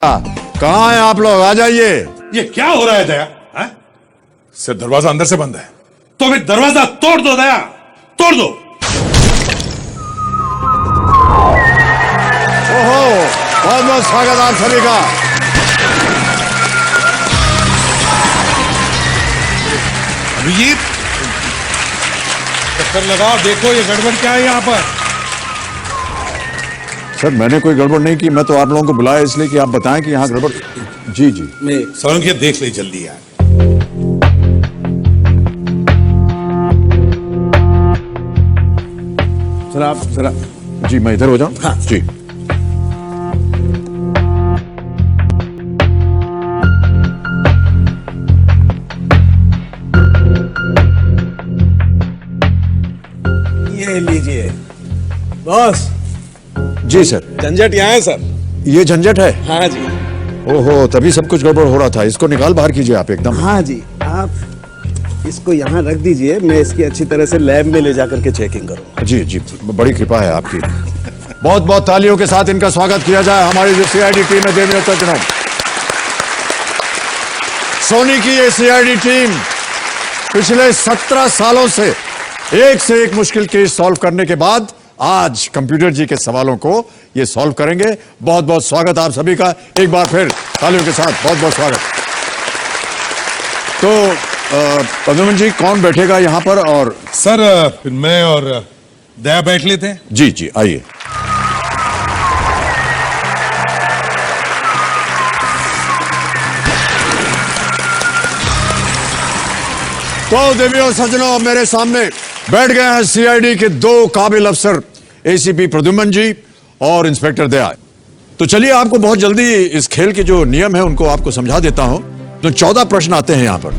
कहाँ हैं आप लोग? आ जाइए। ये क्या हो रहा है दया? सर दरवाजा अंदर से बंद है। तो फिर दरवाजा तोड़ दो दया, तोड़ दो। ओहो, बहुत बहुत स्वागत आप सभी का। अभिजीत चक्कर लगाओ, देखो ये गड़बड़ क्या है यहाँ पर। सर मैंने कोई गड़बड़ नहीं की, मैं तो आप लोगों को बुलाया इसलिए कि आप बताएं कि यहाँ गड़बड़। जी जी मैं सोलंकी देख ले जल्दी यार। सर आप जरा, जी मैं इधर हो जाऊं। हाँ। जी ये लीजिए बॉस। जी सर। झंझट यहाँ है सर। ये झंझट है? हाँ जी। ओहो, तभी सब कुछ गड़बड़ हो रहा था। इसको निकाल बाहर कीजिए आप एकदम। हाँ जी, आप इसको यहाँ रख दीजिए, मैं इसकी अच्छी तरह से लैब में ले जाकर के चेकिंग करूँ। जी जी, बड़ी कृपा है आपकी। बहुत बहुत तालियों के साथ इनका स्वागत किया जाए। हमारी जो सीआईडी टीम है देवेंद्र चंद्रन, सोनी की ये सीआईडी टीम पिछले 17 सालों से एक मुश्किल केस सॉल्व करने के बाद आज कंप्यूटर जी के सवालों को ये सॉल्व करेंगे। बहुत बहुत स्वागत आप सभी का, एक बार फिर तालियों के साथ बहुत बहुत स्वागत। तो प्रद्युम्न जी कौन बैठेगा यहाँ पर? और सर फिर मैं और दया बैठ लेते हैं। जी जी आइए। तो देवियों सज्जनों, मेरे सामने बैठ गए हैं सीआईडी के दो काबिल अफसर, एसीपी प्रद्युम्न जी और इंस्पेक्टर दया। तो चलिए आपको बहुत जल्दी इस खेल के जो नियम है उनको आपको समझा देता हूं। तो 14 प्रश्न आते हैं यहाँ पर।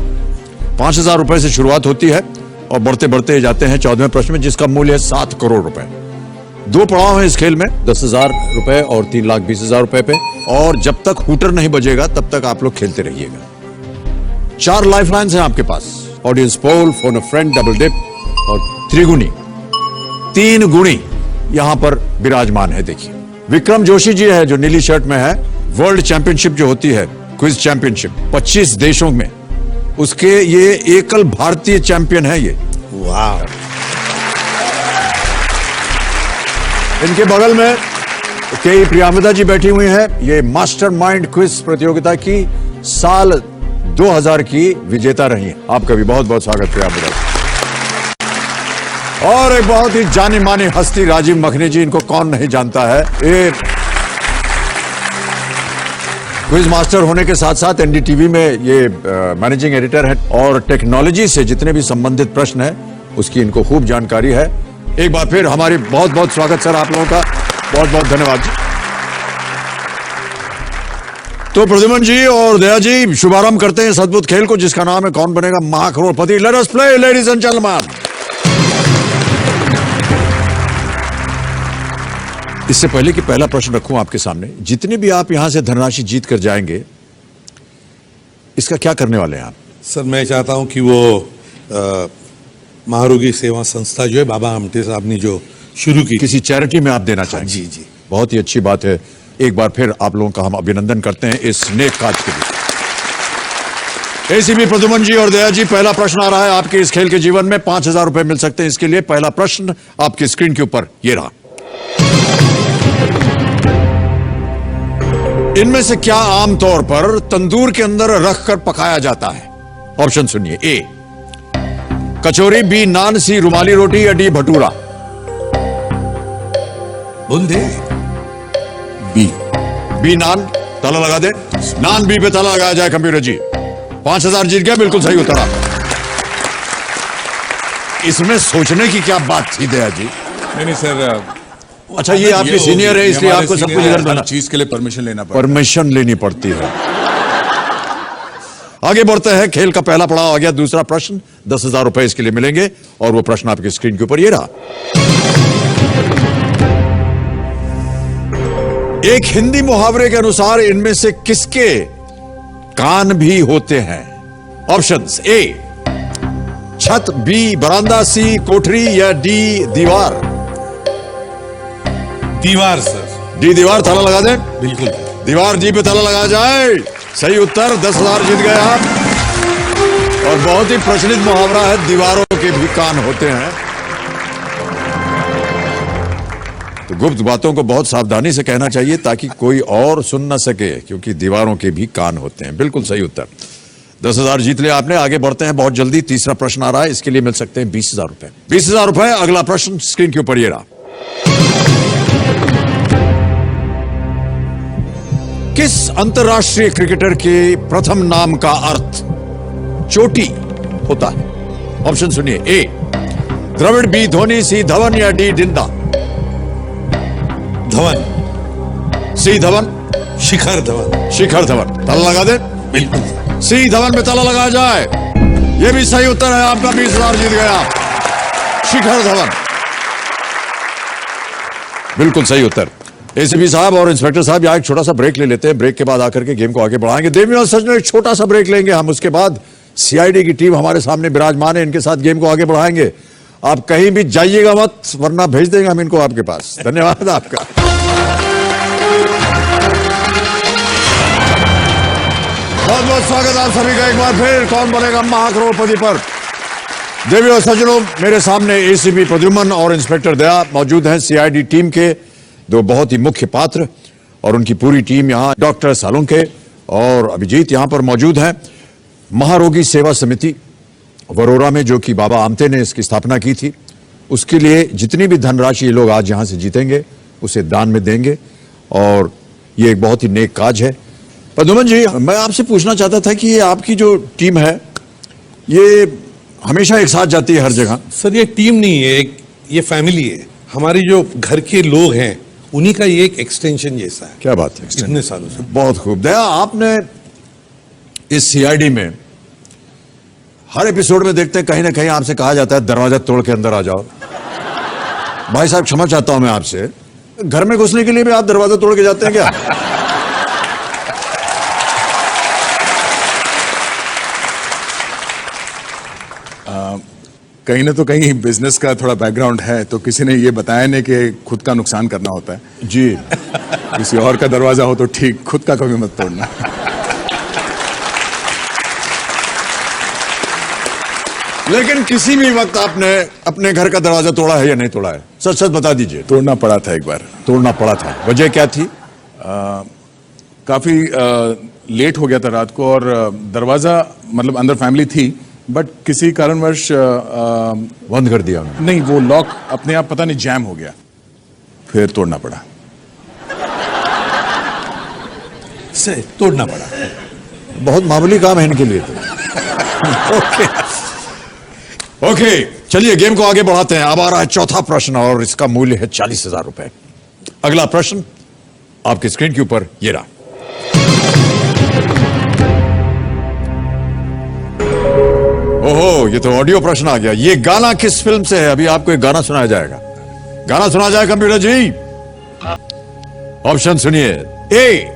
5,000 रुपए से शुरुआत होती है और बढ़ते बढ़ते जाते हैं 14वें प्रश्न में, जिसका मूल्य है 7 करोड़ रुपए। 2 पड़ाव हैं इस खेल में, 10,000 रुपए और 3,20,000 रुपए पे। और जब तक हूटर नहीं बजेगा तब तक आप लोग खेलते रहिएगा। 4 लाइफलाइंस हैं आपके पास, audience poll, phone a friend, double dip और त्रिगुणी। 3 गुणी यहां पर विराजमान है। देखिए विक्रम जोशी जी है जो नीली शर्ट में है। वर्ल्ड चैंपियनशिप जो होती है, क्विज चैंपियनशिप 25 देशों में, उसके ये एकल भारतीय चैंपियन है ये। वाह। इनके बगल में के प्रियंवदा जी बैठी हुई है। ये मास्टरमाइंड क्विज प्रतियोगिता की साल 2000 की विजेता रही है। आपका भी बहुत बहुत स्वागत प्रियंवदा जी। और एक बहुत ही जानी मानी हस्ती राजीव मखनी जी, इनको कौन नहीं जानता है। ये क्विज मास्टर होने के साथ साथ एनडीटीवी में ये मैनेजिंग एडिटर है और टेक्नोलॉजी से जितने भी संबंधित प्रश्न है उसकी इनको खूब जानकारी है। एक बार फिर हमारी बहुत बहुत स्वागत सर आप लोगों का, बहुत बहुत धन्यवाद जी। तो प्रद्युम्न जी और दया जी शुभारंभ करते हैं इस अद्भुत खेल को जिसका नाम है Kaun Banega Mahacrorepati. Let us play ladies and gentlemen. इससे पहले कि पहला प्रश्न रखूं आपके सामने, जितने भी आप यहां से धनराशि जीत कर जाएंगे इसका क्या करने वाले हैं आप? सर मैं चाहता हूं कि वो महारोगी सेवा संस्था जो है बाबा आमटे साहब ने जो शुरू की, किसी चैरिटी में आप देना चाहेंगे? जी जी, बहुत ही अच्छी बात है। एक बार फिर आप लोगों का हम अभिनंदन करते हैं इस नेक काज के लिए। एसीपी प्रद्युम्न जी और दया जी, पहला प्रश्न आ रहा है आपके इस खेल के जीवन में। 5,000 रुपए मिल सकते हैं इसके लिए। पहला प्रश्न आपकी स्क्रीन के ऊपर ये रहा। इनमें से क्या आमतौर पर तंदूर के अंदर रखकर पकाया जाता है? ऑप्शन सुनिए। ए कचौरी, बी नान, सी रुमाली रोटी या डी भटूरा? बोल दे। बी नान। ताला लगा दे। नान बी पे ताला लगाया जाए कंप्यूटर जी। 5,000 जीत गया, बिल्कुल सही उत्तर। इसमें सोचने की क्या बात थी दया जी? नहीं सर, अच्छा ये आपके सीनियर है इसलिए आपको सब कुछ इधर देना, चीज के लिए परमिशन लेना पड़ता है। परमिशन लेनी पड़ती है। आगे बढ़ते हैं, खेल का पहला पड़ाव आ गया। दूसरा प्रश्न 10,000 रुपए इसके लिए मिलेंगे और वो प्रश्न आपकी स्क्रीन के ऊपर ये रहा। एक हिंदी मुहावरे के अनुसार इनमें से किसके कान भी होते हैं? ऑप्शंस। ए छत, बी बरामदा, सी कोठरी या डी दीवार? दीवार सर। डी दीवार। ताला लगा दें। बिल्कुल। दीवार जी पे ताला लगा जाए। सही उत्तर, 10,000 जीत गए आप। और बहुत ही प्रचलित मुहावरा है, दीवारों के भी कान होते हैं। तो गुप्त बातों को बहुत सावधानी से कहना चाहिए ताकि कोई और सुन न सके, क्योंकि दीवारों के भी कान होते हैं। बिल्कुल सही उत्तर। 10,000 जीत लिया आपने। आगे बढ़ते हैं बहुत जल्दी। तीसरा प्रश्न आ रहा है, इसके लिए मिल सकते हैं 20,000 रुपए। 20,000 रुपए। अगला प्रश्न स्क्रीन के ऊपर ये रहा। किस अंतरराष्ट्रीय क्रिकेटर के प्रथम नाम का अर्थ चोटी होता है? ऑप्शन सुनिए। ए द्रविड़, बी धोनी, सी धवन या डी डिंडा? धवन। सी धवन। शिखर धवन। शिखर धवन। ताला लगा दे। बिल्कुल। सी धवन में ताला लगा जाए। यह भी सही उत्तर है आपका। 20,000 जीत गया। शिखर धवन, बिल्कुल सही उत्तर। एसीपी साहब और इंस्पेक्टर साहब यहाँ एक छोटा सा ब्रेक ले लेते हैं। ब्रेक के बाद आकर के गेम को आगे बढ़ाएंगे। देवी और सज्जनों, एक छोटा सा ब्रेक लेंगे हम। उसके बाद सीआईडी की टीम हमारे सामने विराजमान है, इनके साथ गेम को आगे बढ़ाएंगे। आप कहीं भी जाइएगा मत, वरना भेज देंगे हम इनको आपके पास। धन्यवाद आपका। बहुत बहुत स्वागत आप सभी का एक बार फिर कौन बनेगा महाकरोड़पति पर। देवी और सज्जनों, मेरे सामने एसीपी प्रद्युमन और इंस्पेक्टर दया मौजूद हैं, सीआईडी टीम के दो बहुत ही मुख्य पात्र, और उनकी पूरी टीम यहाँ। डॉक्टर सालुंके और अभिजीत यहाँ पर मौजूद हैं। महारोगी सेवा समिति वरोरा में, जो कि बाबा आमटे ने इसकी स्थापना की थी, उसके लिए जितनी भी धनराशि ये लोग आज यहाँ से जीतेंगे उसे दान में देंगे, और ये एक बहुत ही नेक काज है। प्रद्युमन जी, मैं आपसे पूछना चाहता था कि ये आपकी जो टीम है, ये हमेशा एक साथ जाती है हर जगह? सर, ये टीम नहीं है, ये फैमिली है। हमारे जो घर के लोग हैं उन्हीं का ये एक एक्सटेंशन जैसा है। क्या बात है। इतने सालों से। बहुत खूब। दया, आपने इस सीआईडी में हर एपिसोड में देखते हैं कहीं ना कहीं आपसे कहा जाता है दरवाजा तोड़ के अंदर आ जाओ। भाई साहब, क्षमा चाहता हूं मैं आपसे, घर में घुसने के लिए भी आप दरवाजा तोड़ के जाते हैं क्या? कहीं ना तो कहीं बिजनेस का थोड़ा बैकग्राउंड है, तो किसी ने ये बताया नहीं कि खुद का नुकसान करना होता है जी। किसी और का दरवाजा हो तो ठीक, खुद का कभी मत तोड़ना। लेकिन किसी भी वक्त आपने अपने घर का दरवाजा तोड़ा है या नहीं तोड़ा है? सच सच बता दीजिए। तोड़ना पड़ा था एक बार। तोड़ना पड़ा था, वजह क्या थी? काफी लेट हो गया था रात को, और दरवाजा मतलब अंदर फैमिली थी, बट किसी कारणवश बंद कर दिया उन्होंने। नहीं, वो लॉक अपने आप पता नहीं जैम हो गया, फिर तोड़ना पड़ा। से तोड़ना पड़ा। बहुत मामूली काम है इनके लिए तो। ओके, चलिए गेम को आगे बढ़ाते हैं। अब आ रहा है चौथा प्रश्न, और इसका मूल्य है 40,000 रुपए। अगला प्रश्न आपकी स्क्रीन के ऊपर ये रहा। ओहो, ये तो ऑडियो प्रश्न आ गया। ये गाना किस फिल्म से है? अभी आपको एक गाना सुनाया जाएगा। गाना सुना जाए कंप्यूटर जी। ऑप्शन सुनिए। ए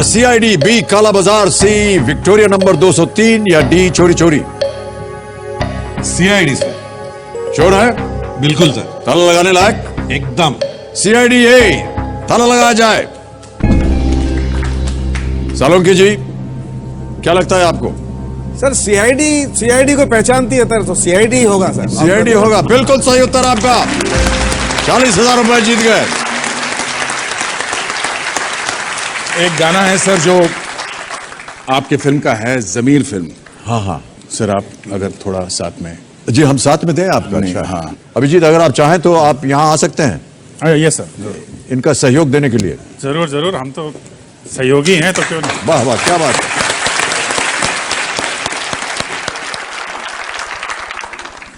सीआईडी, बी काला बाजार, सी विक्टोरिया नंबर 203 या डी चोरी चोरी? CID sir. श्योर है? बिल्कुल सर। ताला लगाने लायक? एकदम। सीआईडी ए, ताला लगाया जाए। सालुंके जी, क्या लगता है आपको? सर सीआईडी को पहचानती है तो सीआईडी होगा सर। सीआईडी होगा, बिल्कुल सही उत्तर आपका। 40,000 रुपए जीत गए। एक गाना है सर जो आपके फिल्म का है, जमीर फिल्म। हाँ हाँ सर, आप अगर थोड़ा साथ में। जी, हम साथ में दें आपका? नहीं, अच्छा। हाँ। अभिजीत, अगर आप चाहें तो आप यहाँ आ सकते हैं यस सर, इनका सहयोग देने के लिए। जरूर जरूर, हम तो सहयोगी हैं, तो क्यों नहीं। वाह वाह, क्या बात है।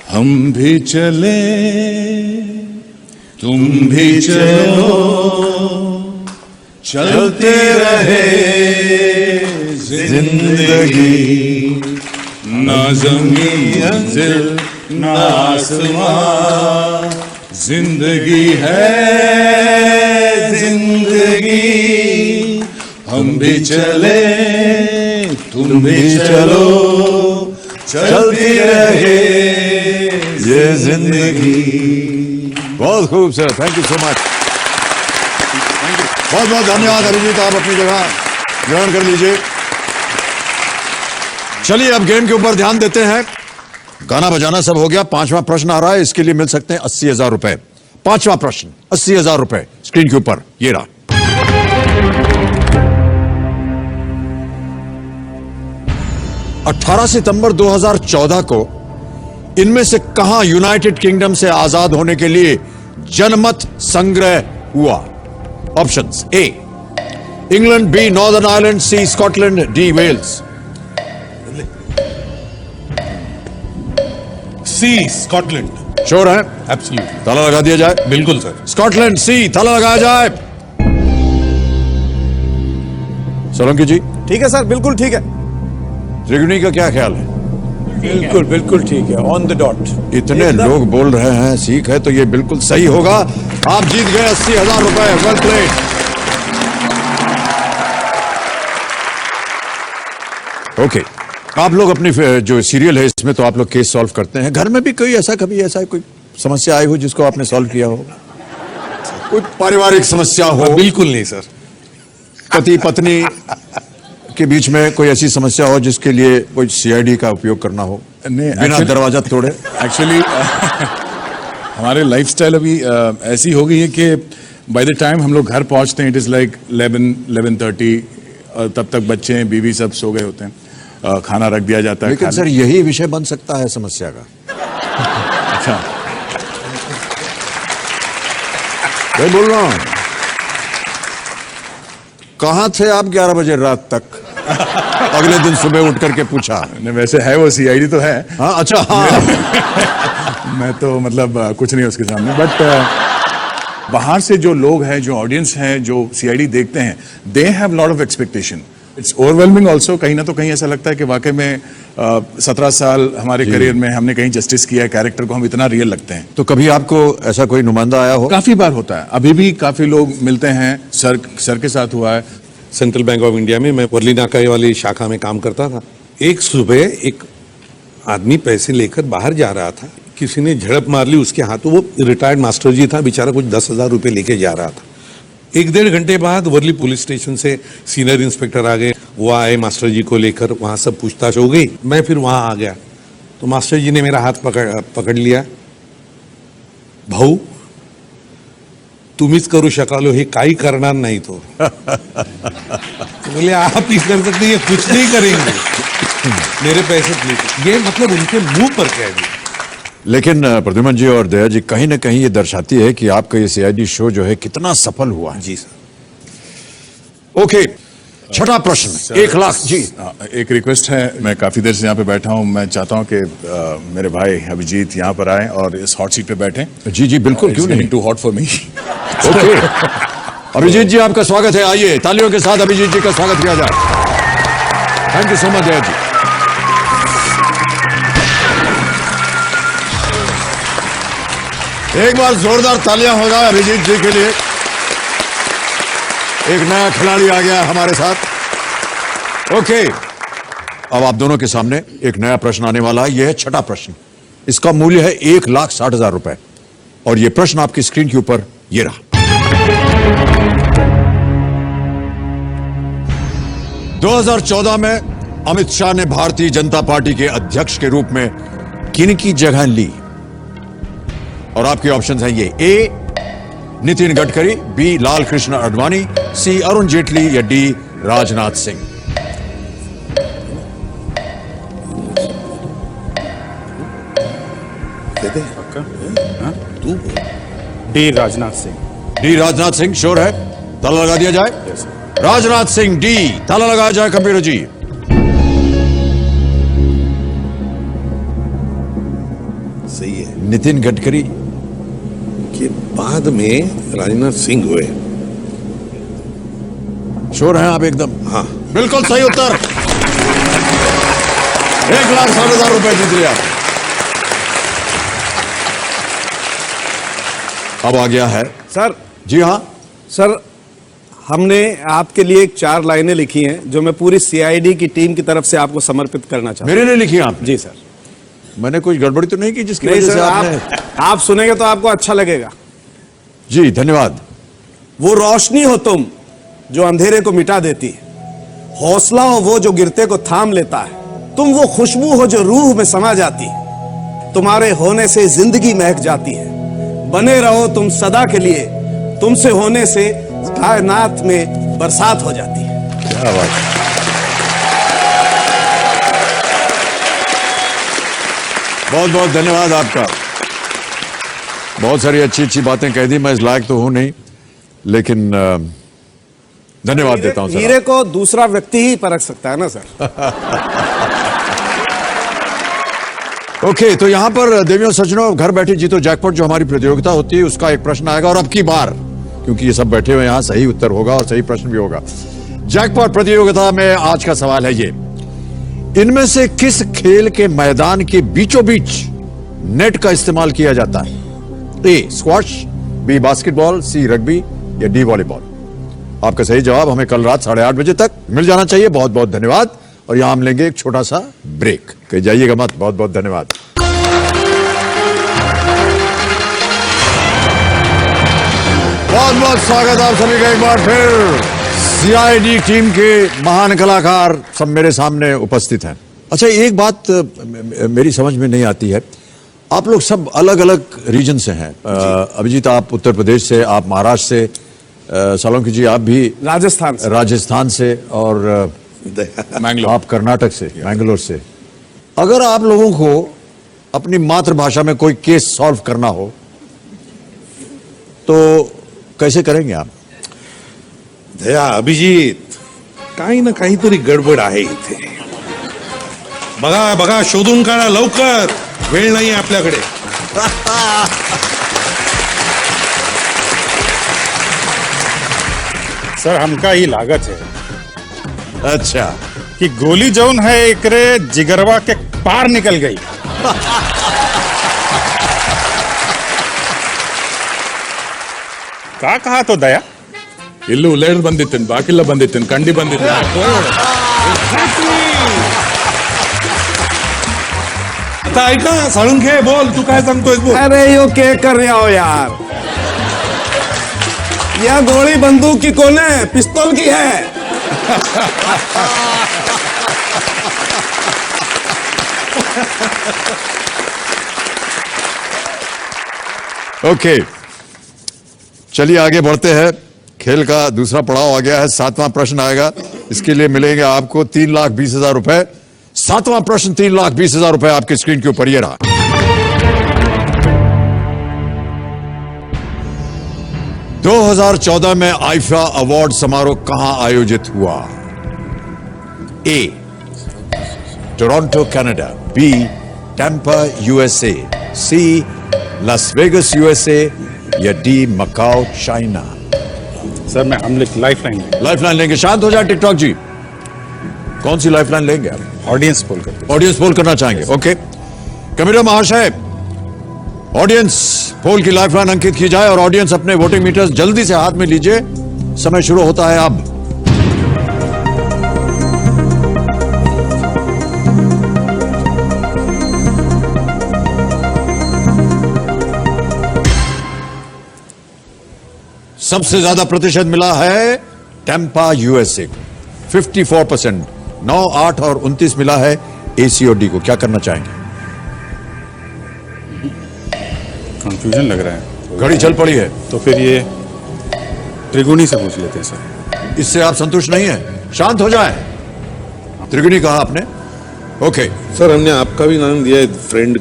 हम भी चले, तुम भी चलो, चलते रहे जिंदगी, ना ज़मीन मंजिल ना आसमां, जिंदगी है जिंदगी। हम भी चले, तुम भी चलो, चलती रहे ये जिंदगी। बहुत खूब sir, thank you so much. बहुत बहुत धन्यवाद अभिजीत, आप अपनी जगह ग्रहण कर लीजिए। चलिए अब गेम के ऊपर ध्यान देते हैं। गाना बजाना सब हो गया, पांचवा प्रश्न आ रहा है, इसके लिए मिल सकते हैं 80,000 रुपए। पांचवा प्रश्न 80,000 रुपए स्क्रीन के ऊपर ये रहा। 18 सितंबर 2014 को इनमें से कहां यूनाइटेड किंगडम से आजाद होने के लिए जनमत संग्रह हुआ? Options: A England, B Northern Ireland, C Scotland, D Wales. C Scotland. Sure है? एब्सोल्युटली। ताला लगा दिया जाए। बिल्कुल सर। स्कॉटलैंड सी, ताला लगाया जाए। सोलंकी जी, ठीक है सर, बिल्कुल ठीक है। त्रिगुणी का क्या ख्याल है? बिल्कुल बिल्कुल ठीक है, ऑन द डॉट। इतने लोग बोल रहे हैं सीख है तो ये बिल्कुल सही होगा। आप जीत गए 80,000 रुपए। Well played. ओके, आप लोग अपनी जो सीरियल है इसमें तो आप लोग केस सॉल्व करते हैं। घर में भी कोई ऐसा कभी ऐसा कोई समस्या आई हो जिसको आपने सॉल्व किया हो? कोई पारिवारिक समस्या हो? बिल्कुल नहीं सर। पति पत्नी के बीच में कोई ऐसी समस्या हो जिसके लिए कोई सीआईडी का उपयोग करना हो, नहीं, बिना actually- दरवाजा तोड़े? एक्चुअली हमारे लाइफस्टाइल अभी ऐसी हो गई है कि बाय द टाइम हम लोग घर पहुंचते हैं इट इज लाइक 11:30 और तब तक बच्चे बीवी सब सो गए होते हैं। खाना रख दिया जाता है। लेकिन सर यही विषय बन सकता है समस्या का। अच्छा, मैं बोल रहा हूं, कहां थे आप 11 बजे रात तक? अगले दिन सुबह उठ करके पूछा। नहीं, वैसे है वो सीआईडी तो है। हाँ, अच्छा, हाँ। मैं तो मतलब कुछ नहीं उसके सामने, बट बाहर से जो लोग हैं, जो ऑडियंस हैं, जो सीआईडी देखते हैं, they have lot of expectation. It's overwhelming also. कहीं ना तो कहीं ऐसा लगता है कि वाकई में 17 साल हमारे करियर में हमने कहीं जस्टिस किया है, कैरेक्टर को हम इतना रियल लगते हैं। तो कभी आपको ऐसा कोई नुमाइंदा आया हो? काफी बार होता है, अभी भी काफी लोग मिलते हैं। सर के साथ हुआ है। सेंट्रल बैंक ऑफ इंडिया में मैं वर्ली नाका वाली शाखा में काम करता था। एक सुबह एक आदमी पैसे लेकर बाहर जा रहा था, किसी ने झड़प मार ली उसके हाथों। वो रिटायर्ड मास्टर जी था बेचारा, कुछ 10,000 रुपये लेके जा रहा था। 1-1.5 घंटे बाद वर्ली पुलिस स्टेशन से सीनियर इंस्पेक्टर आ गए। वो आए मास्टर जी को लेकर, वहाँ सब पूछताछ हो गई। मैं फिर वहाँ आ गया तो मास्टर जी ने मेरा हाथ पकड़ लिया। भाऊ, तुम्हीच करू शकालो, हे काही करणार नाही तो। बोले आप ही कर सकते, ये कुछ नहीं करेंगे, मेरे पैसे प्लीज। ये मतलब उनके मुंह पर कह दिया। लेकिन प्रद्युमन जी और दया जी, कहीं ना कहीं ये दर्शाती है कि आपका ये सीआईडी शो जो है कितना सफल हुआ है। जी सर। ओके, छठा प्रश्न 1 लाख। जी, एक रिक्वेस्ट है, मैं काफी देर से यहाँ पे बैठा हूँ, मैं चाहता हूँ कि मेरे भाई अभिजीत यहाँ पर आए और इस हॉट सीट पे बैठें। जी जी, बिल्कुल, क्यों नहीं। Too hot for me. Okay, Abhijit ji आपका स्वागत है। आइए तालियों के साथ अभिजीत जी का स्वागत किया जाए। थैंक यू सो मच दया जी। एक बार जोरदार तालियां हो जाए अभिजीत जी के लिए। एक नया खिलाड़ी आ गया हमारे साथ। ओके, अब आप दोनों के सामने एक नया प्रश्न आने वाला है। यह है छठा प्रश्न। इसका मूल्य है 1,60,000 रुपए और यह प्रश्न आपकी स्क्रीन के ऊपर ये रहा। 2014 में अमित शाह ने भारतीय जनता पार्टी के अध्यक्ष के रूप में किनकी जगह ली? और आपके ऑप्शंस हैं ये: ए नितिन गडकरी, बी लाल कृष्ण आडवाणी, सी अरुण जेटली या D Rajnath Singh. D Rajnath Singh. D Rajnath Singh sure है? ताला लगा दिया जाए। राजनाथ सिंह डी, ताला लगाया जाए कंप्यूटर जी। सही है। नितिन गडकरी के बाद में राजनाथ सिंह हुए। श्योर हैं आप एकदम? हाँ। बिल्कुल सही उत्तर। 1,60,000 रुपए जीत लिया। अब आ गया है सर। जी हाँ सर, हमने आपके लिए 4 लाइनें लिखी हैं जो मैं पूरी सीआईडी की टीम की तरफ से आपको समर्पित करना चाहता मेरे लिए लिखी आप? हूं। जी सर। मैंने कोई गड़बड़ी तो नहीं की जिसकी नहीं वजह से सर, आपने? आप सुनेंगे तो आपको अच्छा लगेगा। जी धन्यवाद। वो रोशनी हो तुम जो अंधेरे को मिटा देती है। हौसला हो वो जो गिरते को थाम लेता है। तुम वो खुशबू हो जो रूह में समा जाती है। तुम्हारे होने से जिंदगी महक जाती है। बने रहो तुम सदा के लिए, तुमसे होने से कायनात में बरसात हो जाती है। क्या बात है। बहुत बहुत धन्यवाद आपका। बहुत सारी अच्छी अच्छी बातें कह दी। मैं इस लायक तो हूं नहीं, लेकिन धन्यवाद देता हूं सर। हीरे को दूसरा व्यक्ति ही परख सकता है ना सर। ओके, तो यहां पर देवियों सज्जनों, घर बैठे जीतो जैकपॉट जो हमारी प्रतियोगिता होती है उसका एक प्रश्न आएगा, और अब की बार क्योंकि ये सब बैठे हुए यहां सही उत्तर होगा और सही प्रश्न भी होगा। जैकपॉट प्रतियोगिता में आज का सवाल है ये: इनमें से किस खेल के मैदान के बीचों बीच नेट का इस्तेमाल किया जाता है? ए स्क्वॉश, बी बास्केटबॉल, सी रग्बी या डी वॉलीबॉल? आपका सही जवाब हमें कल रात 8:30 बजे तक मिल जाना चाहिए। बहुत बहुत धन्यवाद। और यहां हम लेंगे एक छोटा सा ब्रेक। कहीं जाइएगा मत। बहुत बहुत धन्यवाद। बहुत बहुत स्वागत आप सभी का एक बार फिर। सीआईडी टीम के महान कलाकार सब मेरे सामने उपस्थित हैं। अच्छा, एक बात मेरी समझ में नहीं आती है। आप लोग सब अलग अलग रीजन से हैं। अभिजीत आप उत्तर प्रदेश से, आप महाराष्ट्र से, सोलंकी जी आप भी राजस्थान से और मैंगलोर। आप कर्नाटक से, मैंगलोर से। अगर आप लोगों को अपनी मातृभाषा में कोई केस सॉल्व करना हो तो कैसे करेंगे आप? दया अभिजीत, काही ना काहीतरी गडबड आहे इथे. बघा बघा, शोधून काढा लवकर, वेळ नाही आपल्याकडे. सर हमका ही लागत है अच्छा, कि गोली जौन है एकरे जिगरवा के पार निकल गई. का कहा तो दया? ಇಲ್ಲೂ ಉಲ್ಲೇಡ್ ಬಂದಿತ್ತೇನೆ, ಬಾಕಿಲ್ಲ ಬಂದಿತ್ತೇನೆ, ಕಂಡಿ ಬಂದಿತ್ತೇನೆ. आता ऐका, साळुंखे बोल, तू काय सांगतोय बोल. अरे यो क्या कर रहे हो यार? यह गोली बंदूक की कौन है? पिस्तौल की है. ओके, चलिए आगे बढ़ते हैं। खेल का दूसरा पड़ाव आ गया है। 7वां प्रश्न आएगा, इसके लिए मिलेंगे आपको 3,20,000 रुपए। 7वां प्रश्न 3,20,000 रुपए आपकी स्क्रीन के ऊपर ये रहा। दो 2014 में आईफा अवार्ड समारोह कहां आयोजित हुआ? A Toronto Canada, B Tampa USA, C Las Vegas USA या डी मकाओ चाइना? सर मैं हम लाइफलाइन लाइफलाइन लेंगे। शांत हो जाए टिकटॉक जी। कौन सी लाइफलाइन लेंगे आप? ऑडियंस पोल करते. ऑडियंस पोल करना चाहेंगे? ओके, कैमरा महाशय, ऑडियंस पोल की लाइफलाइन अंकित की जाए और ऑडियंस अपने वोटिंग मीटर्स जल्दी से हाथ में लीजिए। समय शुरू होता है अब। सबसे ज्यादा प्रतिशत मिला है टैम्पा यूएसए को, 54%। 9, 8 और 29 मिला है एसीओडी को। क्या करना चाहेंगे? कंफ्यूजन लग रहा है. घड़ी चल पड़ी है, तो फिर ये त्रिगुणी से पूछ लेते हैं सर. इससे आप संतुष्ट नहीं है? शांत हो जाए। त्रिगुणी कहा आपने? ओके, सर हमने आपका भी नाम दिया है फ्रेंड,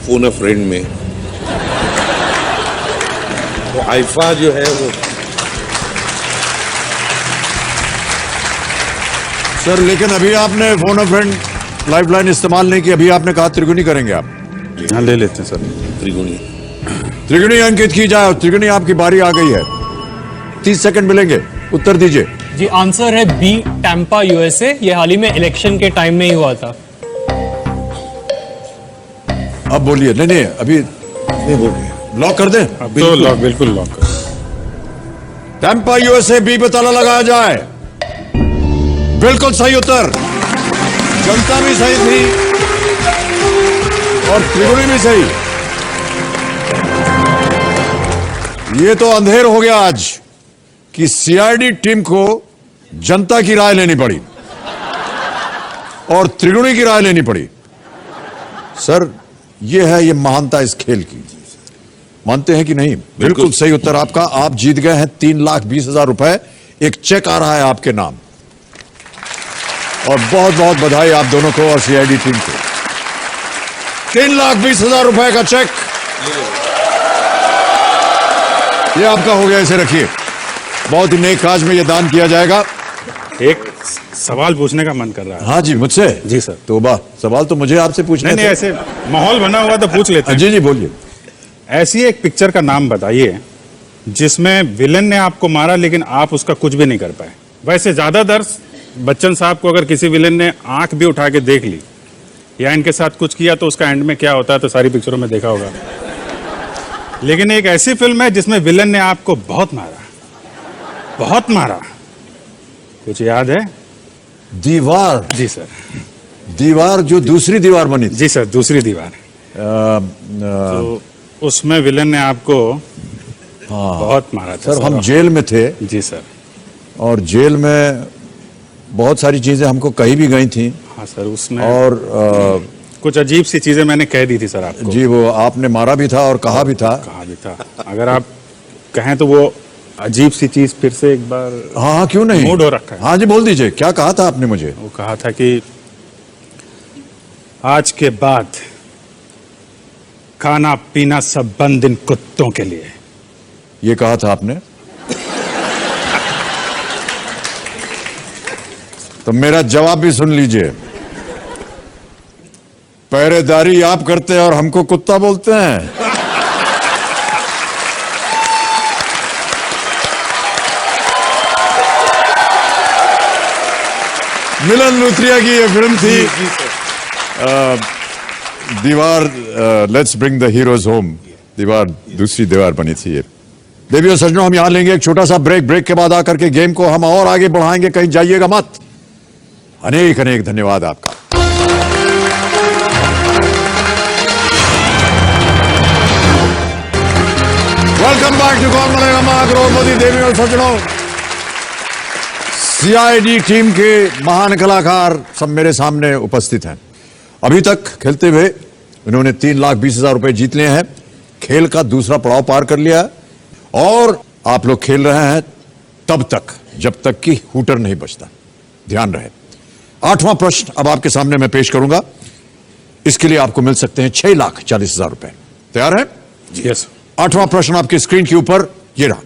फोन अ फ्रेंड में. तो आईफा जो है वो सर, लेकिन अभी आपने फोन अ फ्रेंड लाइफलाइन इस्तेमाल नहीं की। अभी आपने कहा त्रिगुणी करेंगे आप। हाँ ले लेते हैं सर. त्रिगुणी. त्रिगुणी अंकित की जाए। और त्रिगुणी आपकी बारी आ गई है, 30 सेकंड मिलेंगे, उत्तर दीजिए। जी आंसर है बी टैम्पा यूएसए। ये हाल ही में इलेक्शन के टाइम में ही हुआ था. अब बोलिए। नहीं, अभी नहीं बोलिए. लॉक कर दें? अब तो लॉक, बिल्कुल लॉक. टैम्पा यूएसए बी पे ताला लगाया जाए। बिल्कुल सही उत्तर। जनता भी सही थी और त्रिगुणी भी सही। ये तो अंधेर हो गया आज, कि सीआईडी टीम को जनता की राय लेनी पड़ी और त्रिगुणी की राय लेनी पड़ी। सर, ये महानता इस खेल की। मानते हैं कि नहीं? बिल्कुल सही उत्तर आपका। आप जीत गए हैं 3,20,000 रुपए। एक चेक आ रहा है आपके नाम, और बहुत बहुत बधाई आप दोनों को और सीआईडी टीम को। 3,20,000 रुपए का चेक ये आपका हो गया। इसे रखिए, बहुत ही नेक काज में ये दान किया जाएगा। एक सवाल पूछने का मन कर रहा है। हाँ जी, मुझसे? जी सर। तोबा, सवाल तो मुझे आपसे पूछना नहीं, ऐसे माहौल बना हुआ तो पूछ लेते हैं। जी जी, बोलिए। ऐसी एक पिक्चर का नाम बताइए जिसमें विलन ने आपको मारा लेकिन आप उसका कुछ भी नहीं कर पाए। वैसे ज्यादातर बच्चन साहब को अगर किसी विलन ने आंख भी उठा के देख ली या इनके साथ कुछ किया तो उसका एंड में क्या होता है तो सारी पिक्चरों में देखा होगा। लेकिन एक ऐसी फिल्म है जिसमें विलन ने आपको बहुत मारा। कुछ याद है? दीवार। जी सर। दीवार जो दूसरी दीवार बनी थी। जी सर, दूसरी दीवार। तो उसमें विलन ने आपको बहुत मारा था। सर, हम जेल में थे। जी सर। और जेल में बहुत सारी चीजें हमको कही भी गई थी। हाँ सर, उसमें और कुछ अजीब सी चीजें मैंने कह दी थी सर आपको। जी, वो आपने मारा भी था और कहा भी था। अगर आप कहें तो वो अजीब सी चीज फिर से एक बार। हाँ, क्यों नहीं? मूड हो रखा है। हाँ जी, बोल दीजिए, क्या कहा था आपने मुझे? वो कहा था कि आज के बाद खाना पीना सब बंद इन कुत्तों के लिए। ये कहा था आपने? तो मेरा जवाब भी सुन लीजिए। पहरेदारी आप करते हैं और हमको कुत्ता बोलते हैं। मिलन लूथरिया की ये फिल्म थी दीवार। Let's bring the heroes home. दीवार दूसरी दीवार बनी थी ये। देवी और सज्जनों, हम यहां लेंगे एक छोटा सा ब्रेक। ब्रेक के बाद आकर के गेम को हम और आगे बढ़ाएंगे, कहीं जाइएगा मत। अनेक अनेक धन्यवाद आपका। वेलकम बैक टू कौन बनेगा महाकरोड़पति। देवी और सज्जनों, सीआईडी टीम के महान कलाकार सब मेरे सामने उपस्थित हैं। अभी तक खेलते हुए इन्होंने 3,20,000 रुपए जीत लिए हैं। खेल का दूसरा पड़ाव पार कर लिया और आप लोग खेल रहे हैं तब तक जब तक कि हूटर नहीं बजता। ध्यान रहे। 8वां प्रश्न अब आपके सामने मैं पेश करूंगा। इसके लिए आपको मिल सकते हैं 6,40,000 रुपए। तैयार है? यस। 8वां प्रश्न आपकी स्क्रीन के ऊपर ये रहा।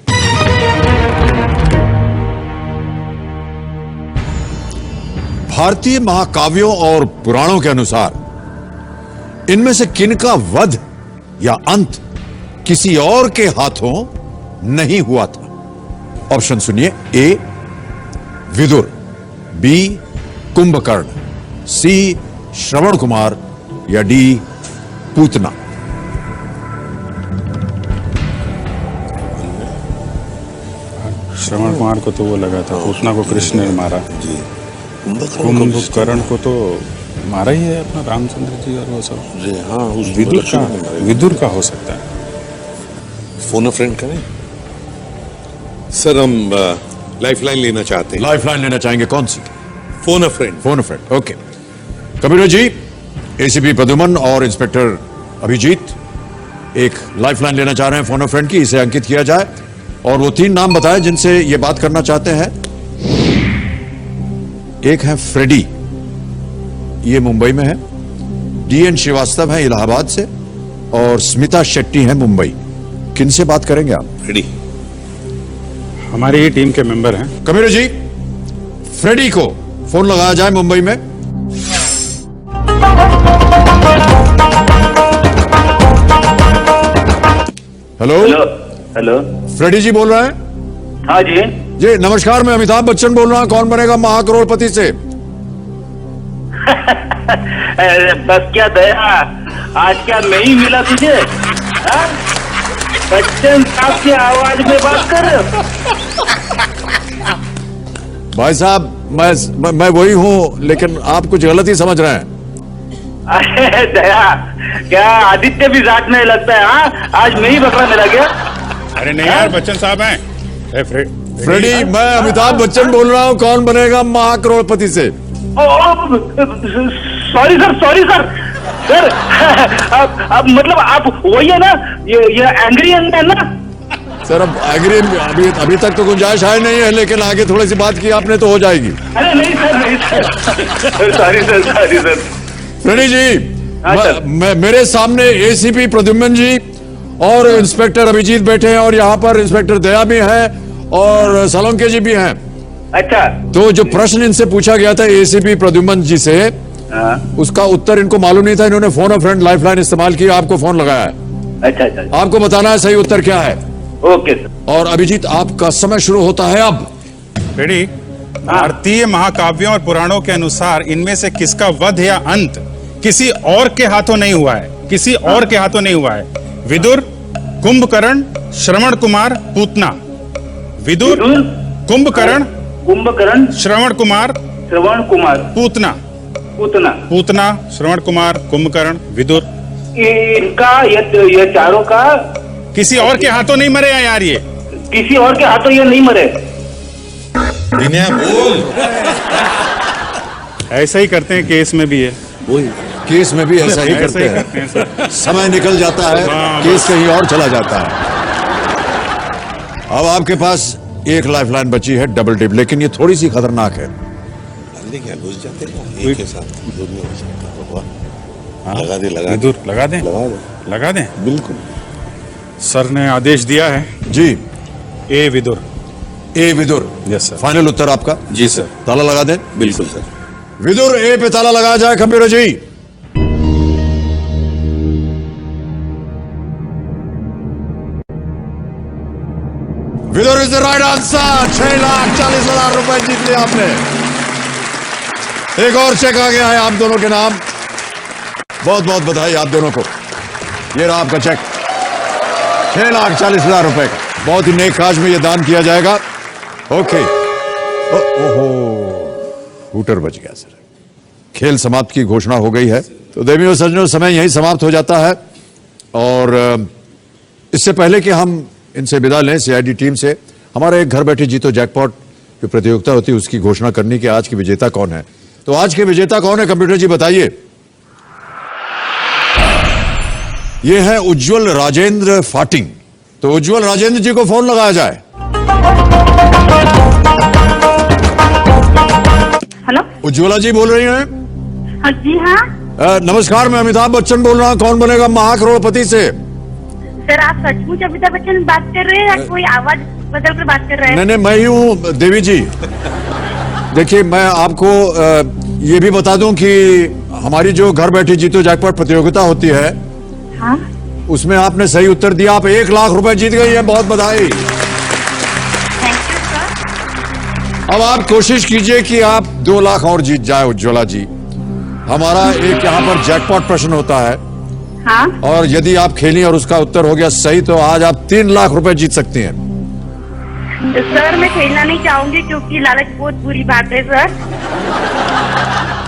भारतीय महाकाव्यों और पुराणों के अनुसार इनमें से किनका वध या अंत किसी और के हाथों नहीं हुआ था? ऑप्शन सुनिए। ए विदुर, बी कुंभकर्ण, सी श्रवण कुमार या डी पूतना। श्रवण कुमार को तो वो लगा था, पूतना को कृष्ण ने मारा। कुंभकर्ण को तो मारा ही है अपना रामचंद्र जी और वो सब। जी हाँ, उस विदुर का हो सकता है। फोन अ फ्रेंड करें सर। हम लाइफलाइन लेना चाहते हैं। लाइफलाइन लेना चाहेंगे? कौन सी? Phone a friend. Phone a friend. Okay. Kabir ji, ACP Pradyuman और इंस्पेक्टर अभिजीत एक लाइफलाइन लेना चाह रहे हैं फोन अ फ्रेंड की। इसे अंकित किया जाए और वो 3 नाम बताए जिनसे ये बात करना चाहते हैं। एक है फ्रेडी, ये मुंबई में है। डीएन श्रीवास्तव है इलाहाबाद से, और स्मिता शेट्टी है मुंबई। किनसे बात करेंगे आप? फ्रेडी हमारी ही टीम के मेंबर हैं। कबीर जी, फ्रेडी को फोन लगाया जाए मुंबई में। Hello hello. फ्रेडी जी बोल रहे हैं? हाँ जी। जी नमस्कार, मैं अमिताभ बच्चन बोल रहा हूँ कौन बनेगा महाकरोड़पति से। बस क्या दया, आज क्या मैं ही मिला तुझे? हाँ? बच्चन साहब की आवाज में बात कर रहे हो? भाई साहब, मैं वही हूँ, लेकिन आप कुछ गलत ही समझ रहे हैं। अरे दया, क्या आदित्य भी जाट में लगता है? हाँ, आज मैं ही बकरा मिला गया। अरे नहीं यार, बच्चन साहब हैं। फ्रेडी, मैं अमिताभ बच्चन बोल रहा हूँ, कौन बनेगा महाकरोड़पति से। सॉरी सर सर अब मतलब आप वही है ना, ये एंग्री है ना सर? अब अभी तक तो गुंजाइश है नहीं है, लेकिन आगे थोड़ी सी बात की आपने तो हो जाएगी। अरे नहीं सर सॉरी सर फ्रेडी जी, हाँ, सर। मेरे सामने एसीपी प्रद्युम्न जी और इंस्पेक्टर अभिजीत बैठे हैं, और यहाँ पर इंस्पेक्टर दया भी है और सोलंकी जी भी हैं। अच्छा। तो जो प्रश्न इनसे पूछा गया था एसीपी प्रद्युम्न जी से, उसका उत्तर इनको मालूम नहीं था। इन्होंने फोन ऑफ फ्रेंड लाइफलाइन इस्तेमाल की, आपको फोन लगाया है। अच्छा। आपको बताना है सही उत्तर क्या है। Okay sir. और अभिजीत, आपका समय शुरू होता है अब। रेडी? भारतीय महाकाव्यों और पुराणों के अनुसार इनमें से किसका वध या अंत किसी और के हाथों नहीं हुआ है? किसी और के हाथों नहीं हुआ है। विदुर, कुंभकर्ण, श्रवण कुमार, पूतना। विदुर, कुंभकर्ण, श्रवण कुमार, पूतना। श्रवण कुमार, कुंभकर्ण, विदुर। इनका ये चारों का किसी और के हाथों नहीं मरे हैं यार, ये किसी और के हाथों ये नहीं मरे। विनय बोल। ऐसा ही करते हैं, केस में भी है। केस में भी ऐसा ही करते हैं। समय निकल जाता है, केस कहीं और चला जाता है। अब आपके पास एक लाइफलाइन बची है, डबल डिप, लेकिन ये थोड़ी सी खतरनाक है। क्या घुस जाते हैं एक के साथ, लगा दे विदुर, लगा दें। बिल्कुल। सर ने आदेश दिया है जी। A Vidur. Yes sir. Final उत्तर आपका? जी सर। ताला लगा दें। बिल्कुल सर। विदुर ए पे ताला लगाया जाए computer ji. Vidur is the right answer. 6,40,000 रुपए जीत लिया आपने। एक और चेक आ गया है आप दोनों के नाम। बहुत बहुत बधाई आप दोनों को। ये रहा आपका चेक, 6,40,000 रुपए का। बहुत ही नेक काज में ये दान किया जाएगा। ओके। ओहो, हूटर बच गया सर। खेल समाप्त की घोषणा हो गई है। तो देवियों सज्जनों, समय यही समाप्त हो जाता है। और इससे पहले कि हम इनसे विदा लें सीआईडी टीम से, हमारा एक घर बैठे जीतो जैकपॉट जो प्रतियोगिता होती है उसकी घोषणा करनी कि आज की विजेता कौन है। तो आज के विजेता कौन है, कंप्यूटर जी बताइए। ये है उज्जवल राजेंद्र फाटिंग। तो उज्जवल राजेंद्र जी को फोन लगाया जाए। हेलो, उज्ज्वला जी बोल रही हैं? हाँ जी। हाँ नमस्कार, मैं अमिताभ बच्चन बोल रहा हूँ, कौन बनेगा महाकरोड़पति से। सर, आप सचमुच अमिताभ बच्चन बात कर रहे हैं या कोई आवाज बदल कर बात कर रहे हैं? नहीं, मैं ही हूँ देवी जी। देखिए, मैं आपको ये भी बता दूं कि हमारी जो घर बैठे जीतो जैकपॉट प्रतियोगिता होती है, हाँ, उसमें आपने सही उत्तर दिया। आप 1,00,000 रुपए जीत गई हैं। बहुत बधाई। Thank you sir. अब आप कोशिश कीजिए कि आप 2,00,000 और जीत जाए उज्ज्वला जी। हमारा एक यहाँ पर जैकपॉट प्रश्न होता है, हाँ, और यदि आप खेली और उसका उत्तर हो गया सही तो आज आप 3,00,000 रुपए जीत सकती हैं। सर मैं खेलना नहीं चाहूंगी क्योंकि लालच बहुत बुरी बात है सर।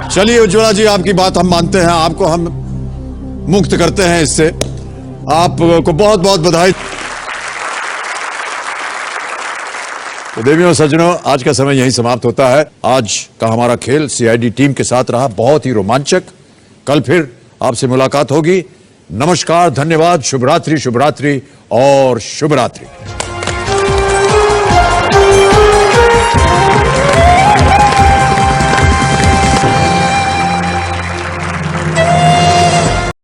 चलिए उज्ज्वला जी, आपकी बात हम मानते हैं, आपको हम मुक्त करते हैं इससे। आपको बहुत बहुत बधाई। तो देवियों और सज्जनों, आज का समय यहीं समाप्त होता है। आज का हमारा खेल सीआईडी टीम के साथ रहा बहुत ही रोमांचक। कल फिर आपसे मुलाकात होगी। नमस्कार, धन्यवाद, शुभ रात्रि और शुभ रात्रि।